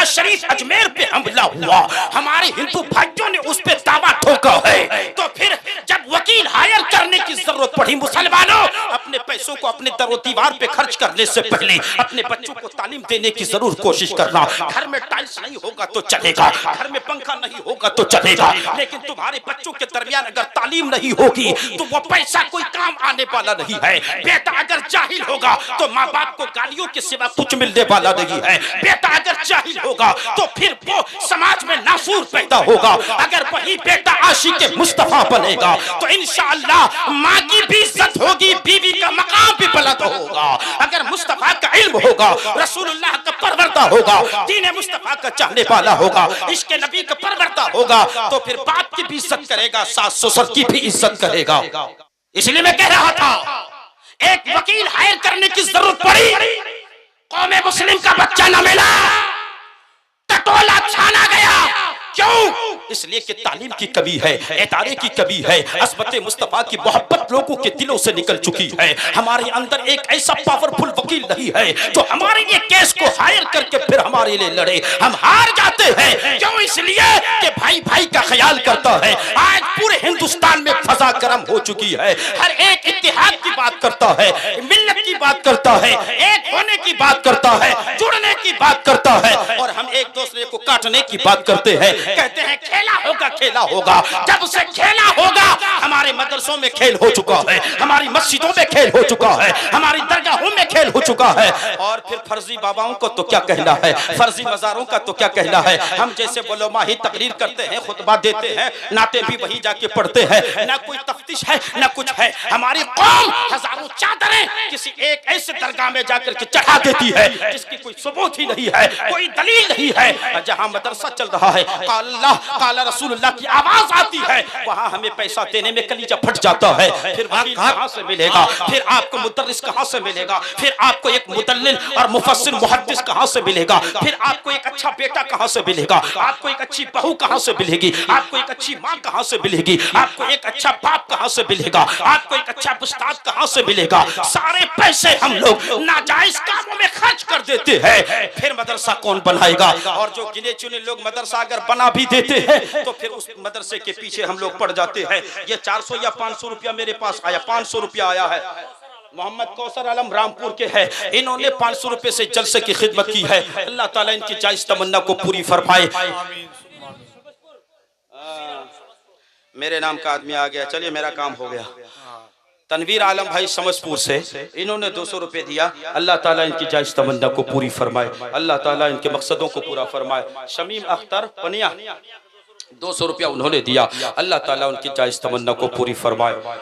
दरगाह शरीफ अजमेर पे हमला हुआ, हमारे हिंदू भाइयों ने उस पे दावा ठोका है। तो फिर जब वकील हायर करने की जरूरत पड़ी, मुसलमानों अपने पैसों को अपने दरो दीवार पे खर्च करने से पहले अपने बच्चों को तालीम देने की जरूर कोशिश करना। घर में टाइल्स नहीं होगा तो चलेगा, घर में पंखा नहीं होगा तो चलेगा, लेकिन तुम्हारे बच्चों के दरमियान अगर तालीम नहीं होगी तो वो पैसा कोई काम आने वाला नहीं है। बेटा अगर जाहिल होगा तो माँ बाप को गालियों के सिवा कुछ मिलने वाला नहीं है। बेटा अगर जाहिल होगा तो फिर वो समाज में नासूर पैदा होगा। अगर वही बेटा आशिक मुस्तफा बनेगा तो इंशाअल्लाह माँ की भी इज्जत होगी, बीवी का मकाम भी बुलंद होगा। अगर मुस्तफा का इल्म होगा, रसूलुल्लाह का परवरदा होगा, दीन मुस्तफा का चाहने वाला होगा, इश्क नबी का परवरदा होगा, तो फिर बाप की भी इज्जत करेगा, सास ससुर की भी इज्जत करेगा। इसलिए मैं कह रहा था एक वकील हायर करने की जरूरत पड़ी, कौमे मुस्लिम का बच्चा न मिला, टटोला छाना गया। क्यों? इसलिए कि तालीम की कमी है, इदारे की कमी है, अस्मत मुस्तफा की मोहब्बत लोगों के दिलों से निकल चुकी है। हमारे अंदर एक ऐसा पावरफुल वकील नहीं है जो हमारे लिए केस को हायर करके फिर हमारे लिए लड़े। हम हार जाते हैं। क्यों? इसलिए कि भाई भाई का ख्याल करता है। आज पूरे हिंदुस्तान में फजा गर्म हो चुकी है, हर एक इत्तेहाद की बात करता है, मिल्लत की बात करता है, एक होने की बात करता है, जुड़ने की बात करता है, और हम एक दूसरे को काटने की बात करते हैं। कहते हैं खेला होगा, खेला होगा। जब से खेला होगा, हमारे मदरसों में खेल हो चुका है, हमारी मस्जिदों में खेल हो चुका है, हमारी दरगाहों में खेल हो चुका है। और फिर फर्जी बाबाओं को तो क्या कहना है, फर्जी मज़ारों का तो क्या कहना है। हम जैसे उलमा ही तकरीर करते हैं, खुतबा देते हैं, नाते भी वही जाके पढ़ते हैं, ना कोई तफ्तीश है ना कुछ है। हमारी कौम हजारों चादरें किसी एक ऐसे दरगाह में जाकर के चढ़ा देती है जिसकी कोई सबूत ही नहीं है, कोई दलील नहीं है। जहां मदरसा चल रहा है, अल्लाह काला रसूलुल्लाह की आवाज आती है, वहां हमें पैसा देने में कलीजा फट जाता है। फिर वकील कहां से मिलेगा, फिर आपको मुदर्रिस कहां से मिलेगा, फिर आपको एक मुदल्लिल और मुफस्सिर मुहद्दिस कहां से मिलेगा, फिर आपको एक अच्छा बेटा कहां से मिलेगा, आपको एक अच्छी बहू कहां से मिलेगी, आपको एक अच्छी मां कहां से मिलेगी, आपको एक अच्छा बाप कहां से मिलेगा, आपको एक अच्छा उस्ताद कहां से मिलेगा। सारे पैसे हम लोग नाजायज कामों में खर्च कर देते हैं। फिर मदरसा कौन बनाएगा? और जो गिने चुने लोग मदरसा अगर बना भी देते हैं तो फिर उस मदरसे के पीछे हम लोग पड़ जाते हैं। ये 400 या 500 रुपया मेरे पास आया, 500 रुपया आया है, मोहम्मद कौसर आलम रामपुर के हैं, इन्होंने 500 रुपए से जलसे की खिदमत की है। अल्लाह ताला इनकी जायज तमन्ना को पूरी फरमाए। मेरे नाम का आदमी आ गया, चलिए मेरा काम हो गया। तनवीर आलम भाई समझपुर से, इन्होंने 200 रुपए दिया। अल्लाह ताला इनकी जायज तमन्ना को पूरी फरमाए, अल्लाह ताला इनके मकसदों को पूरा फरमाए। शमीम अख्तर पनिया 200 रुपया उन्होंने दिया, अल्लाह ताला उनकी जायज तमन्ना को पूरी फरमाए।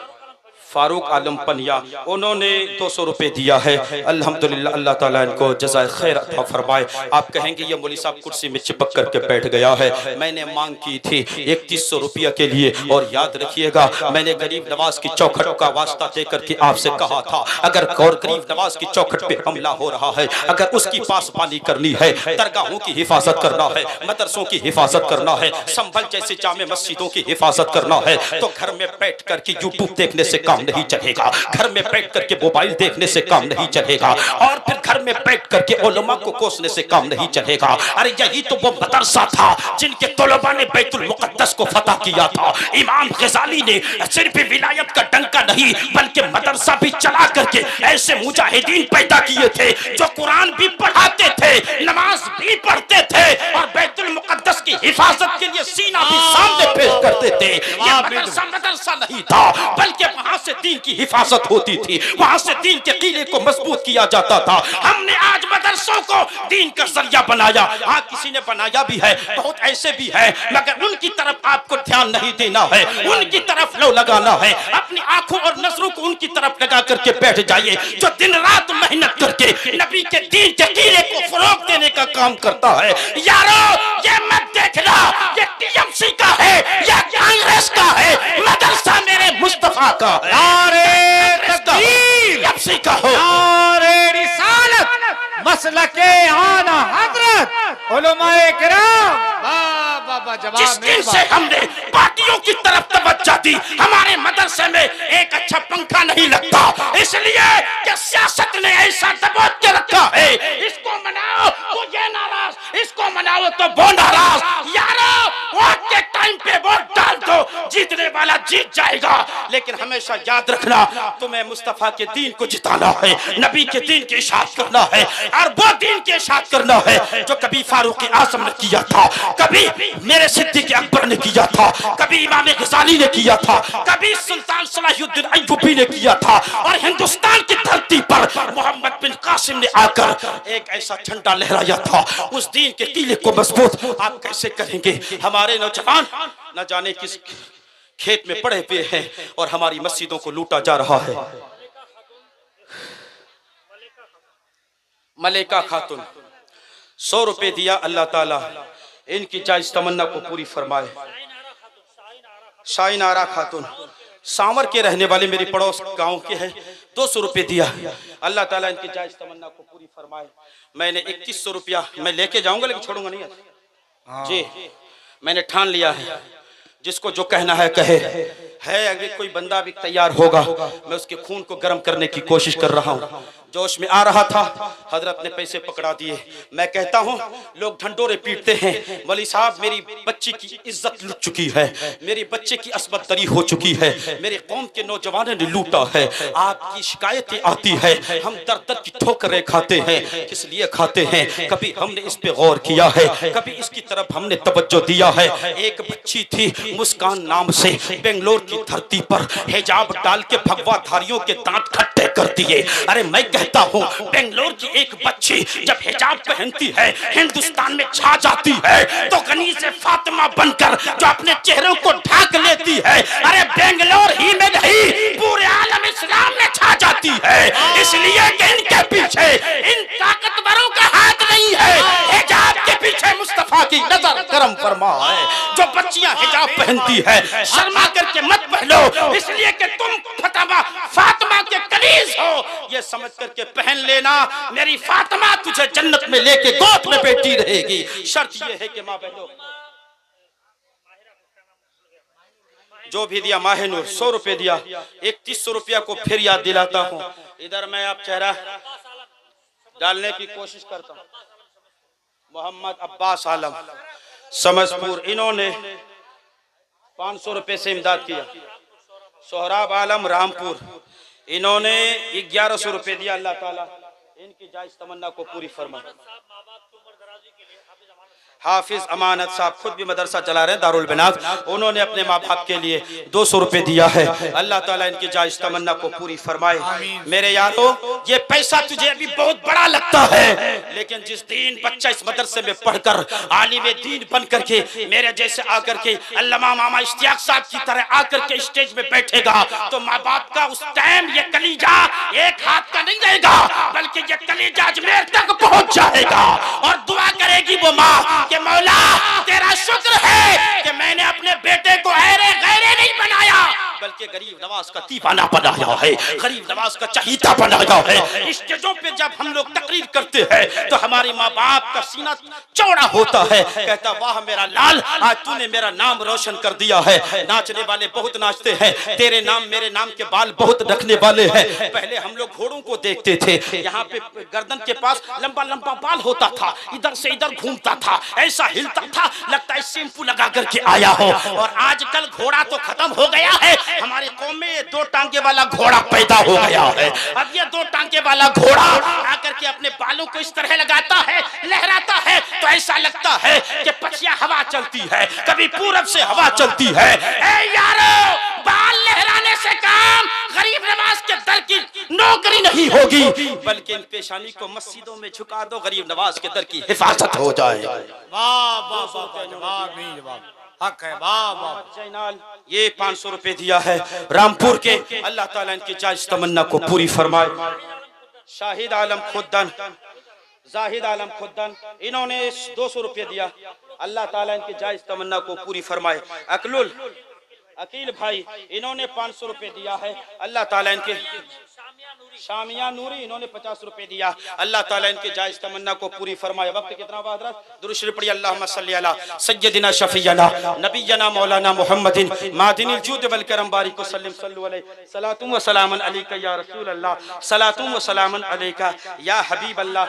फारूक आलम पनिया उन्होंने 200 रुपए दिया है, अल्हम्दुलिल्लाह, अल्लाह ताला इनको जज़ाए खैर अता फरमाए। आप कहेंगे ये मौलवी साहब कुर्सी में चिपक करके बैठ गया है। मैंने मांग की थी 3100 रुपया के लिए, और याद रखिएगा मैंने गरीब नवाज की चौखट का वास्ता दे करके आपसे कहा था, अगर गरीब नवाज की चौखट पे हमला हो रहा है, अगर उसकी पासबानी करनी है, दरगाहों की हिफाजत करना है, मदरसों की हिफाजत करना है, संभल जैसे जामे मस्जिदों की हिफाजत करना है, तो घर में बैठ करके यूट्यूब देखने से काम नहीं चलेगा, घर में बैठ करके मोबाइल देखने से काम नहीं चलेगा, और फिर घर में बैठ करके उलमा को कोसने से काम नहीं चलेगा। अरे यही तो वो मदरसा था जिनके तलबा ने बैतुल मुक़द्दस को फतह किया था। इमाम ग़ज़ाली ने सिर्फ विलायत का डंका नहीं बल्कि मदरसा भी चला करके ऐसे मुजाहिदीन पैदा किए थे जो कुरान भी पढ़ाते थे, नमाज भी पढ़ते थे, और बैतुल मुक़द्दस की हिफाजत के लिए सीना भी सामने पेश करते थे। यह मदरसा नहीं था बल्कि वहां से दीन की हिफाजत होती थी, वहां से दीन के कीले को मजबूत किया जाता था। हमने आज मदरसों को दीन का जरिया बनाया। हाँ, किसी ने बनाया भी है, बहुत ऐसे भी है, मगर उनकी तरफ आपको ध्यान नहीं देना है, उनकी तरफ लो लगाना है। अपनी आंखों और नजरों को उनकी तरफ लगा करके बैठ जाइए जो दिन रात मेहनत करके नबी के दीन के कीले को फरोग देने का काम करता है। यारो, ये मत देखना ये टीएमसी का है या कांग्रेस का है, मदरसा मेरे मुस्तफा का है। का हो, रिसालत मसलके आला हजरत उलमाए किराम। जिस दिन से हमने पार्टियों की तरफ तवज्जो दी, हमारे मदरसे में एक अच्छा पंखा नहीं लगता, इसलिए कि सियासत ने ऐसा दबा के रखा है, इसको मनाओ तो ये नाराज, इसको उसको मनाओ तो वो नाराज। यारो वोट के टाइम पे वोट डाल दो, जीतने वाला जीत जाएगा। लेकिन हमेशा याद रखना, तुम्हें मुस्तफा के दीन को जिताना है, नबी के दीन की इशाअत करना है, और वो दीन की इशाअत करना है जो कभी फारूक आजम ने किया था, कभी मेरे सिद्दीक़ अकबर ने किया था, कभी इमाम गज़ाली ने किया था, कभी सुल्तान सलाहुद्दीन अय्यूबी ने किया था। और हिंदुस्तान की धरती पर मोहम्मद बिन कासिम ने आकर एक ऐसा झंडा लहराया था। उस दीन के किले को मजबूत आप कैसे करेंगे? हमारे नौजवान न जाने किस खेत में पड़े हुए हैं और हमारी मस्जिदों को लूटा जा रहा है। मलेका खातून 100 रुपए दिया, अल्लाह ताला इनकी जायज तमन्ना को पूरी फरमाए। शाइन आरा खातून सांवर के रहने वाले मेरे पड़ोस गांव के हैं, 200 रुपए दिया, अल्लाह ताला इनकी जायज तमन्ना को पूरी फरमाए। मैंने 2100 रुपया मैं लेके जाऊंगा, लेकिन छोड़ूंगा नहीं जी। मैंने ठान लिया है, जिसको जो कहना है कहे। है अगर कोई बंदा भी तैयार होगा, मैं उसके खून को गर्म करने की कोशिश कर रहा हूँ। जोश में आ रहा था, हजरत ने पैसे पकड़ा दिए। मैं कहता हूँ लोग ढंडोरे पीटते हैं, मौलवी साहब मेरी बच्ची की इज्जत लुट चुकी है, मेरी बच्चे की अस्मत तरी हो चुकी है, मेरे कौम के नौजवानों ने लूटा है, आपकी शिकायतें आती है, हम दर दर की ठोकरें खाते हैं। किस लिए खाते हैं? कभी हमने इस पे गौर किया है? कभी इसकी तरफ हमने तवज्जो दिया है? एक बच्ची थी मुस्कान नाम से, बेंगलोर की धरती पर हिजाब डाल के भगवाधारियों के दांत खट्टे कर दिए। अरे मैं कहता हूँ बेंगलोर की एक बच्ची जब हिजाब पहनती है, हिंदुस्तान में छा जाती है, तो गनी से फातिमा बनकर जो अपने चेहरों को ढाक लेती है, अरे बेंगलोर ही में नहीं पूरे आलम इस्लाम में छा जाती है। इसलिए कि इनके पीछे इन ताकतवरों का हाथ नहीं है, हिजाब के पीछे मुस्तफा की नजर करम फरमा है। जो बच्चियां हिजाब पहनती है, शर्मा करके मत पहनो, इसलिए कि तुम फातिमा के कनीज हो, ये समझ करके पहन लेना। मेरी फातिमा तुझे जन्नत में लेके गोद में बैठी रहेगी। शर्त ये है कि माँ बहनों जो भी दिया, माहिनूर 100 रुपए दिया, 3100 रुपया को फिर याद दिलाता हूँ। इधर मैं आप चेहरा डालने की कोशिश करता हूँ। मोहम्मद अब्बास आलम समझपुर, इन्होंने 500 रुपए से इमदाद किया। सोहराब आलम रामपुर, इन्होंने 1100 रुपए दिया। अल्लाह ताला इनकी जायज तमन्ना को पूरी फरमाए। हाफिज अमानत साहब खुद भी मदरसा चला रहे हैं दारुल बिनात, उन्होंने अपने माँ बाप के लिए 200 रुपए दिया है। अल्लाह ताला इनकी जायज तमन्ना को पूरी फरमाए। मेरे यारो ये पैसा तुझे अभी बहुत बड़ा लगता है, लेकिन जिस दिन बच्चा इस मदरसे में पढ़कर आलिम दीन बन करके मेरे जैसे आकर के अल्लामा मामा इश्तियाक साहब की तरह आकर के स्टेज में बैठेगा, तो माँ बाप का उस टाइम ये कलीजा एक हाथ का नहीं रहेगा, बल्कि ये कलीजा अजमेर तक पहुंच जाएगा और दुआ करेगी वो माँ कि मौला तेरा शुक्र है कि मैंने अपने बेटे को ऐरे गैरे नहीं बनाया, बल्कि गरीब नवाज का दीवाना बनाया है, गरीब नवाज का चहीता बनाया है। स्टेजों पे जब हम लोग तकरीर करते हैं तो हमारे माँ बाप का सीना चौड़ा होता है, कहता वाह मेरा लाल, आज तूने मेरा नाम रोशन कर दिया है। नाचने वाले बहुत नाचते हैं, तेरे नाम मेरे नाम के बाल बहुत रखने वाले हैं। पहले हम लोग घोड़ों को देखते थे, यहाँ पे गर्दन के पास लंबा लंबा बाल होता था, इधर से इधर घूमता था, ऐसा हिलता था, लगता है शैम्पू लगा करके आया हो। और आजकल घोड़ा तो खत्म हो गया है, हमारी कौम में 2 टांगे वाला घोड़ा पैदा हो गया है। अब ये 2 टांगे वाला घोड़ा आकर के अपने बालों को इस तरह लगाता है, लहराता है, तो ऐसा लगता है कि पछिया हवा चलती है, कभी पूरब से हवा चलती है। ए यारो, बाल लहराने से काम गरीब नवाज के दर की नौकरी नहीं होगी, बल्कि इन पेशानी को मस्जिदों में झुका दो, गरीब नवाज के दर की हिफाजत हो जाए। वाह वाह वाह, हक है। जयनाल ये 500 रुपए दिया है रामपुर के, अल्लाह ताला इनकी जायज तमन्ना को पूरी फरमाए। शाहिद आलम खुद्दन, जाहिद आलम खुद्दन, इन्होंने 200 रुपए दिया, अल्लाह ताला इनकी जायज तमन्ना को पूरी फरमाए। अकलुल अकील भाई, इन्होंने 500 रुपए दिया है, अल्लाह ताला इनके। शामिया नूरी, इन्होंने 50 रुपए दिया, अल्लाह ताला इनके जायज तमन्ना को पूरी फरमाए। वक्त कितना बहादुर, दुरूद शरीफ पढ़िए। अल्लाहुम्मा सल्ली अला सय्यदिना शफीयना नबियना मौलाना मुहम्मदिन मादिनिल जूद वल करम बारिक वसल्लम सल्लु अलैहि सलातु व सलामन अलैका या रसूल अल्लाह, सलातु व सलामन अलैका या हबीब अल्लाह।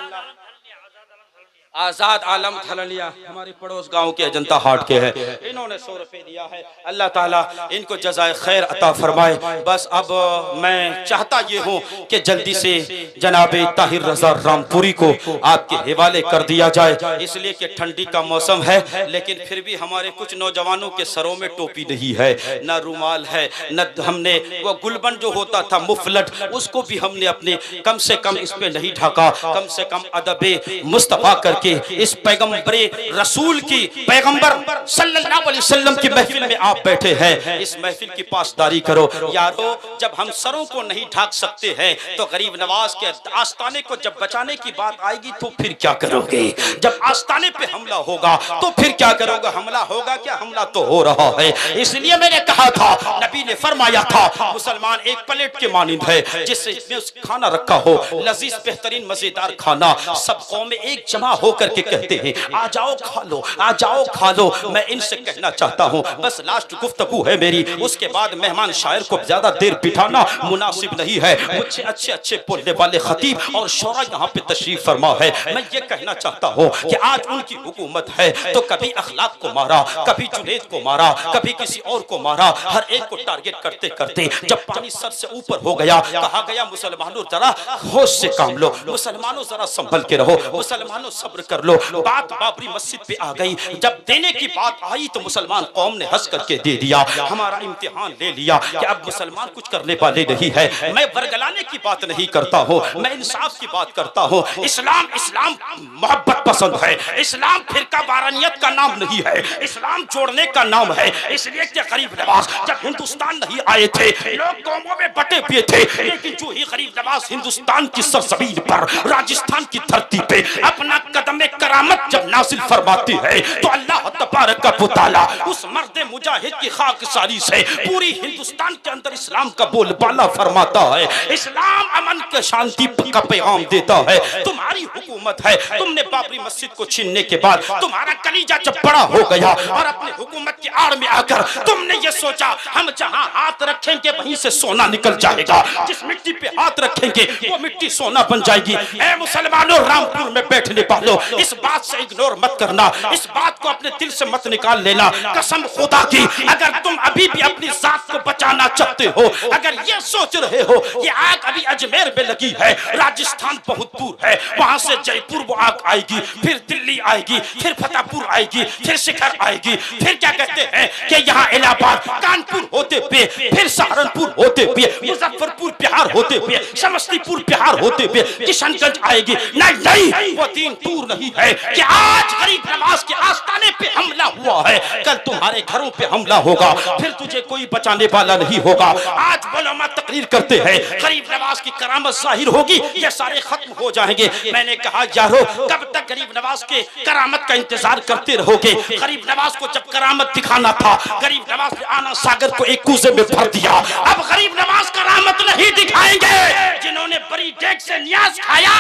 आजाद आलम थललिया हमारे पड़ोस गांव के अजंता हाट के हैं, इन्होंने 100 रुपए दिया है। अल्लाह ताला इनको जज़ाए खैर अता फरमाए। बस अब मैं चाहता ये हूँ कि जल्दी से जनाबे ताहिर रजा रामपुरी को आपके हवाले कर दिया जाए, इसलिए कि ठंडी का मौसम है, लेकिन फिर भी हमारे कुछ नौजवानों के सरों में टोपी नहीं है, न रुमाल है, न हमने वो गुलबन जो होता था मुफलट, उसको भी हमने अपने कम से कम इस पे नहीं ढका। कम से कम अदबे मुस्तफा करके इस पैगंबरे रसूल की, पैगंबर सल्लल्लाहु अलैहि वसल्लम की महफिल में आप बैठे हैं, इस महफिल की पासदारी करो यारो। जब हम सरों को नहीं ढाक सकते हैं तो गरीब नवाज के आस्ताने को जब बचाने की बात आएगी तो फिर क्या करोगे? जब आस्ताने पे हमला होगा तो फिर क्या करोगे? हमला होगा क्या? हमला तो हो रहा है। इसलिए मैंने कहा था, नबी ने फरमाया था, मुसलमान एक प्लेट के मानिंद है जिससे खाना रखा हो, लजीज बेहतरीन मजेदार खाना, सब कौमें एक जमा हो करके कहते हैं आ जाओ खा लो, आ जाओ खा लो। मैं इनसे कहना चाहता हूँ, बस लास्ट गुफ्तगू है मेरी, उसके बाद मेहमान शायर को ज्यादा देर बिठाना मुनासिब नहीं है। मुझे अच्छे अच्छे बोलने वाले खतीब और शोरा यहाँ पे तशरीफ फरमा है। मैं ये कहना चाहता हूँ कि आज उनकी हुकूमत है तो कभी अखलाक को मारा, कभी जुनैद को मारा, कभी किसी और को मारा, हर एक को टारगेट करते करते जब पानी सर से ऊपर हो गया, कहा गया मुसलमानों जरा होश से काम लो, मुसलमानों जरा संभल के रहो, मुसलमानों सब्र कर लो। बात बाबरी मस्जिद पे आ गई, जब देने की बात आई तो मुसलमान कौम ने हंस करके दे दिया, हमारा इम्तिहान ले लिया कि अब मुसलमान कुछ करने वाले नहीं है। मैं बरगलाने की बात नहीं करता हूँ, मैं इंसाफ की बात करता हूँ। इस्लाम इस्लाम मोहब्बत पसंद है, इस्लाम फिरका वारानियत का नाम नहीं है, इस्लाम जोड़ने का नाम है। इसलिए कि गरीब नवाज जब हिंदुस्तान नहीं आए थे, लोग कौमों में बटे हुए थे, लेकिन जो ही गरीब नवाज हिंदुस्तान की सरजमीन पर, राजस्थान की धरती पे अपना कदम करामत जब नाजिल फरमाती है तो अल्लाह तबारक व तआला उस मर्द मुजाहिद की खाकसारी से पूरी हिंदुस्तान के अंदर इस्लाम का बोलबाला फरमाता है। इस्लाम अमन के शांति का पैगाम देता है। तुम्हारी हुकूमत है, तुमने बाबरी मस्जिद को छीनने के बाद तुम्हारा कलीजा जब बड़ा हो गया और अपनी हुकूमत की आड़ में आकर तुमने ये सोचा हम जहां हाथ रखेंगे वहीं से सोना निकल जाएगा, जिस मिट्टी पे हाथ रखेंगे वो मिट्टी सोना बन जाएगी। ऐ मुसलमानों, रामपुर में बैठने वालों, इस बात से इग्नोर मत करना, इस बात को अपने दिल से मत निकाल लेना। कसम खुदा की, अगर तुम अभी भी अपनी जात को बचाना चाहते हो, अगर ये सोच रहे हो कि आग अभी अजमेर में लगी है, राजस्थान बहुत दूर है, वहां से जयपुर वो आग आएगी, फिर दिल्ली आएगी, फिर फतेहपुर आएगी, फिर शिखर आएगी, फिर क्या कहते हैं कि यहाँ इलाहाबाद कानपुर होते हुए, फिर सहारनपुर होते हुए, मुजफ्फरपुर बिहार होते हुए, समस्तीपुर बिहार होते हुए किशनगंज आएगी। नहीं, वो दिन दूर नहीं है कि आज गरीब नवाज के आस्ताने पे हमला हुआ है, कल तुम्हारे घरों पे हमला होगा, फिर तुझे कोई बचाने वाला नहीं होगा। आज उलमा तकरीर करते हैं गरीब नवाज की करामत जाहिर होगी, ये सारे खत्म हो जाएंगे। मैंने कहा यारो, कब तक गरीब नवाज के करामत का इंतजार करते रहोगे? गरीब नवाज को जब करामत दिखाना था, गरीब नवाज ने आना सागर को एक कूजे में भर दिया। अब गरीब नवाज करामत नहीं दिखाएंगे। जिन्होंने बड़ी डेग से न्याज खाया,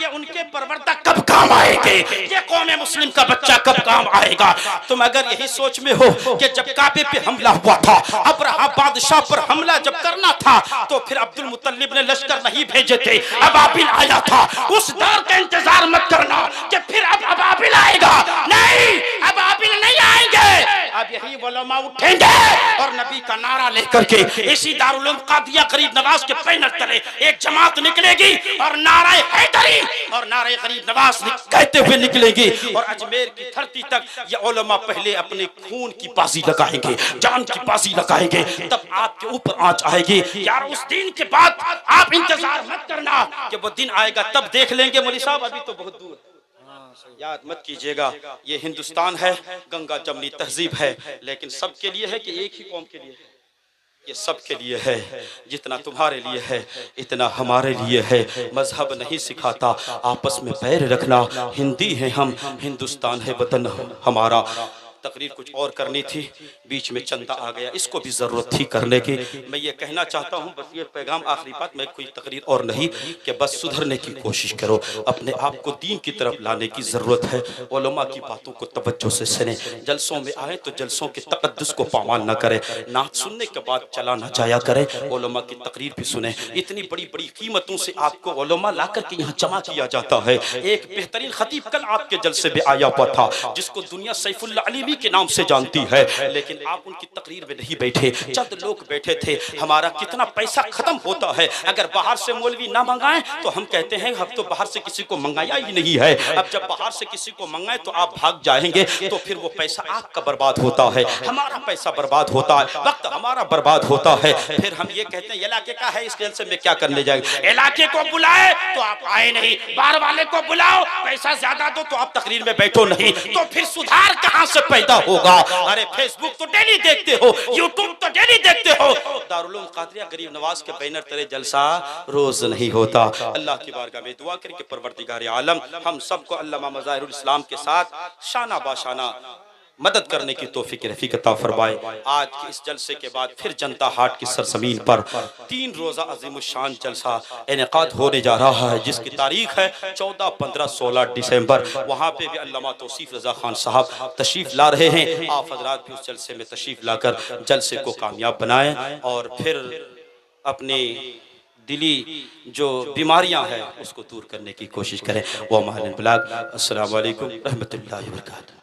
ये उनके परवरदा कब काम आएंगे? ये कौम मुस्लिम का बच्चा कब काम आएगा? तुम अगर यही सोच में हो कि जब काबे पे हमला हुआ था, अब्राहा बादशाह पर हमला जब करना था, तो फिर अब्दुल मुत्तलिब ने लश्कर नहीं भेजे थे, अबाबिल आया था। उस दौर का इंतजार मत करना कि फिर अब अबाबिल आएगा। नहीं, अबाबिल नहीं आएंगे। अब यही उलमा उठेंगे और नबी का नारा लेकर के इसी दारुल उलूम कादिया गरीब नवाज के पैनल तले एक जमात निकलेगी और नारे हैदरी और नारे गरीब नवाज कहते हुए निकलेगी। और अजमेर की धरती तक ये उलमा पहले अपने खून की बाजी लगाएंगे, जान की बाजी लगाएंगे, तब आपके ऊपर आंच आएगी। यार उस दिन के बाद आप इंतजार मत करना कि वो दिन आएगा तब देख लेंगे। मौलवी साहब अभी तो बहुत दूर, याद मत कीजिएगा। ये हिंदुस्तान है, गंगा जमनी तहजीब है, लेकिन सबके लिए है कि एक ही कौम के लिए है? ये सबके लिए है। जितना तुम्हारे लिए है इतना हमारे लिए है। मजहब नहीं सिखाता आपस में पैर रखना। हिंदी है हम, हिंदुस्तान है वतन हमारा। तकरीर कुछ और करनी थी, बीच में चंदा आ गया, इसको भी ज़रूरत थी करने की। मैं ये कहना चाहता हूँ, बस ये पैगाम आखिरी बात, मैं कोई तकरीर और नहीं, कि बस सुधरने की कोशिश करो, अपने आप को दीन की तरफ लाने की ज़रूरत है। उलमा की बातों को तवज्जो से सुने, जलसों में आए तो जलसों के तक़द्दुस को पामाल न करें, नात सुनने के बाद चला न जाया करें, उलमा की तकरीर भी सुने। इतनी बड़ी बड़ी कीमतों से आपको उलमा ला करके यहाँ जमा किया जाता है। एक बेहतरीन खतीब कल आपके जलसे में आया हुआ था, जिसको दुनिया सैफुल्लाह अलीवी के नाम से जानती है, लेकिन आप उनकी तकरीर में नहीं बैठे, चंद लोग बैठे थे। हमारा कितना पैसा खत्म होता है, अगर बाहर से मौलवी ना मंगाएं तो हम कहते हैं हम तो बाहर से किसी को मंगाया ही नहीं है। अब जब बाहर से किसी को मंगाए तो आप भाग जाएंगे, तो फिर वो पैसा आपका बर्बाद होता है, हमारा पैसा बर्बाद होता है, वक्त हमारा बर्बाद होता है। फिर हम ये कहते हैं इलाके का है, इस जलसे में क्या करने जाएंगे, इलाके को बुलाए तो आप आए नहीं, बाहर वाले को बुलाओ पैसा ज्यादा दो तो आप तकरीर में बैठो नहीं, तो फिर सुधार कहां से पैदा होगा। अरे फेसबुक तो डेली देखते हो, यूट्यूब तो डेली देखते हो, दारुल उलूम कादरिया गरीब नवाज के बैनर तेरे जलसा रोज नहीं होता। अल्लाह की बारगाह में दुआ करें कि परवरदिगार आलम हम सबको अल्लामा मज़ाहिरुल इस्लाम के साथ शाना बाशाना मदद करने की तौफीक रफ़ीक अता फरमाए। आज के इस जलसे के बाद फिर जनता हाट की सरजमीन पर 3 रोज़ा अज़ीमुश्शान जलसा इनेकाद होने जा रहा है, जिसकी तारीख है 14, 15, 16 दिसंबर। वहाँ पे भी अल्लामा तौसीफ रज़ा खान साहब तशरीफ़ ला रहे हैं। आप हज़रात भी उस जलसे में तशरीफ़ लाकर जलसे को कामयाब बनाएं और फिर अपनी दिली जो बीमारियां हैं उसको दूर करने की कोशिश करें। वह महल ब्लाग। अस्सलामु अलैकुम रहमतुल्लाहि व बरकातहू।